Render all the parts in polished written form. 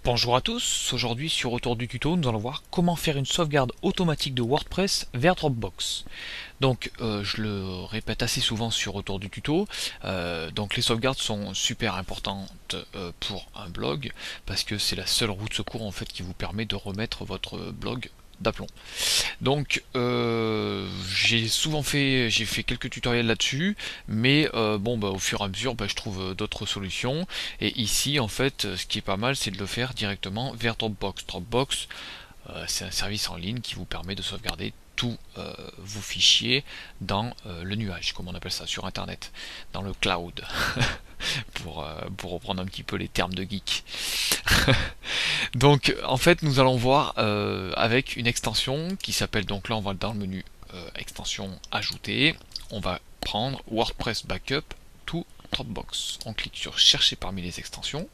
Bonjour à tous, aujourd'hui sur Retour du tuto, nous allons voir comment faire une sauvegarde automatique de WordPress vers Dropbox. Donc je le répète assez souvent sur Retour du tuto, donc les sauvegardes sont super importantes pour un blog parce que c'est la seule roue de secours en fait qui vous permet de remettre votre blog d'aplomb. Donc j'ai fait quelques tutoriels là-dessus, mais au fur et à mesure je trouve d'autres solutions. Et ici en fait ce qui est pas mal c'est de le faire directement vers Dropbox. Dropbox c'est un service en ligne qui vous permet de sauvegarder tous vos fichiers dans le nuage, comme on appelle ça sur internet, dans le cloud, pour reprendre un petit peu les termes de geek. Donc en fait nous allons voir avec une extension qui s'appelle, donc là on va dans le menu extension ajouter, on va prendre WordPress Backup to Dropbox. On clique sur chercher parmi les extensions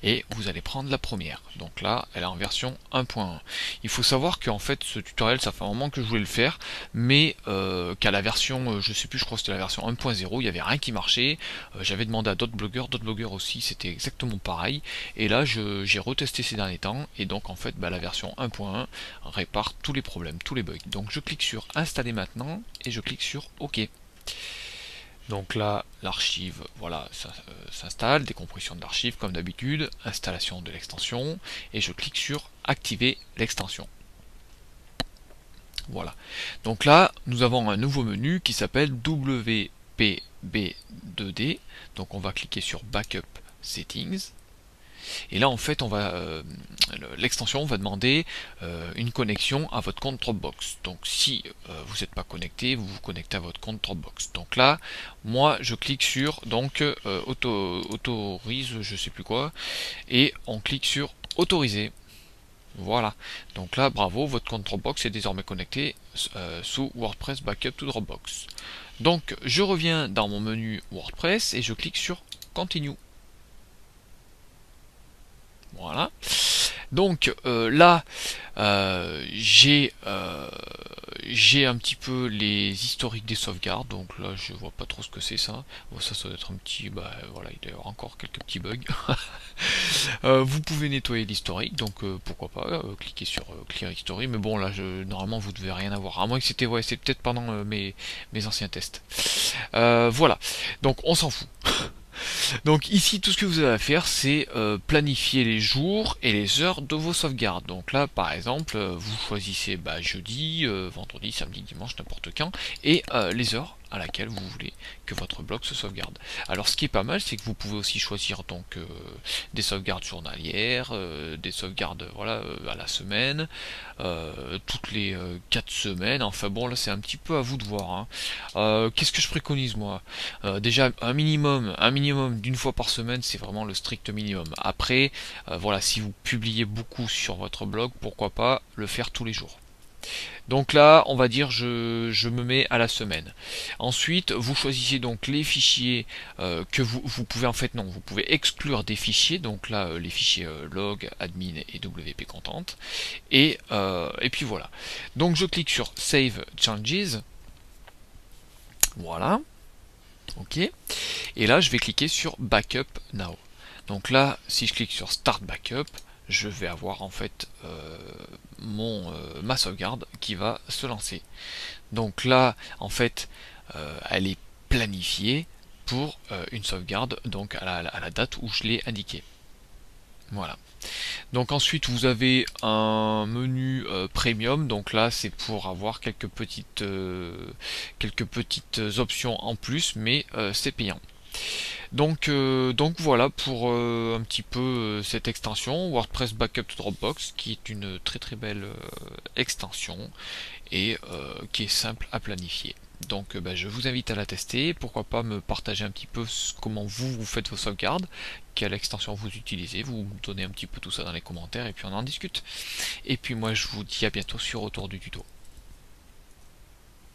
et vous allez prendre la première. Donc là elle est en version 1.1. Il faut savoir qu'en fait ce tutoriel ça fait un moment que je voulais le faire, mais qu'à la version je sais plus, je crois que c'était la version 1.0, il n'y avait rien qui marchait. J'avais demandé à d'autres blogueurs aussi, c'était exactement pareil, et là j'ai retesté ces derniers temps, et donc en fait la version 1.1 répare tous les problèmes, tous les bugs. Donc je clique sur installer maintenant et je clique sur OK. Donc là, l'archive, voilà, ça s'installe, décompression de l'archive comme d'habitude, installation de l'extension, et je clique sur activer l'extension. Voilà. Donc là, nous avons un nouveau menu qui s'appelle WPB2D. Donc on va cliquer sur Backup Settings. Et là en fait l'extension va demander une connexion à votre compte Dropbox. Donc si vous n'êtes pas connecté, vous vous connectez à votre compte Dropbox. Donc là moi je clique sur autorise, je sais plus quoi, et on clique sur autoriser. Voilà, donc là bravo, votre compte Dropbox est désormais connecté sous WordPress Backup to Dropbox. Donc je reviens dans mon menu WordPress et je clique sur continue. Voilà. Donc là, j'ai un petit peu les historiques des sauvegardes. Donc là, je vois pas trop ce que c'est ça. Bon, ça doit être un petit, voilà, il doit y avoir encore quelques petits bugs. Vous pouvez nettoyer l'historique, donc pourquoi pas cliquer sur Clear History. Mais bon, là, normalement, vous devez rien avoir. À moins que c'était, ouais, c'est peut-être pendant mes anciens tests. Voilà. Donc on s'en fout. Donc ici tout ce que vous avez à faire c'est planifier les jours et les heures de vos sauvegardes. Donc là par exemple vous choisissez jeudi, vendredi, samedi, dimanche, n'importe quand, et les heures à laquelle vous voulez que votre blog se sauvegarde. Alors ce qui est pas mal c'est que vous pouvez aussi choisir donc des sauvegardes journalières, des sauvegardes voilà à la semaine, toutes les 4 semaines, enfin bon là c'est un petit peu à vous de voir, hein. Qu'est-ce que je préconise moi? Déjà un minimum d'une fois par semaine, c'est vraiment le strict minimum. Après voilà, si vous publiez beaucoup sur votre blog, pourquoi pas le faire tous les jours. Donc là, on va dire je me mets à la semaine. Ensuite, vous choisissez donc les fichiers que vous pouvez en fait non, vous pouvez exclure des fichiers. Donc là, les fichiers log, admin et wp content. Et puis voilà. Donc je clique sur Save Changes. Voilà. Ok. Et là, je vais cliquer sur Backup Now. Donc là, si je clique sur Start Backup, je vais avoir en fait ma sauvegarde qui va se lancer. Donc là, en fait, elle est planifiée pour une sauvegarde donc à la date où je l'ai indiqué. Voilà. Donc ensuite vous avez un menu premium, donc là c'est pour avoir quelques petites options en plus, mais c'est payant. Donc voilà pour un petit peu cette extension WordPress Backup to Dropbox, qui est une très très belle extension et qui est simple à planifier. Donc je vous invite à la tester, pourquoi pas me partager un petit peu comment vous faites vos sauvegardes, quelle extension vous utilisez, vous me donnez un petit peu tout ça dans les commentaires et puis on en discute. Et puis moi je vous dis à bientôt sur Retour du tuto.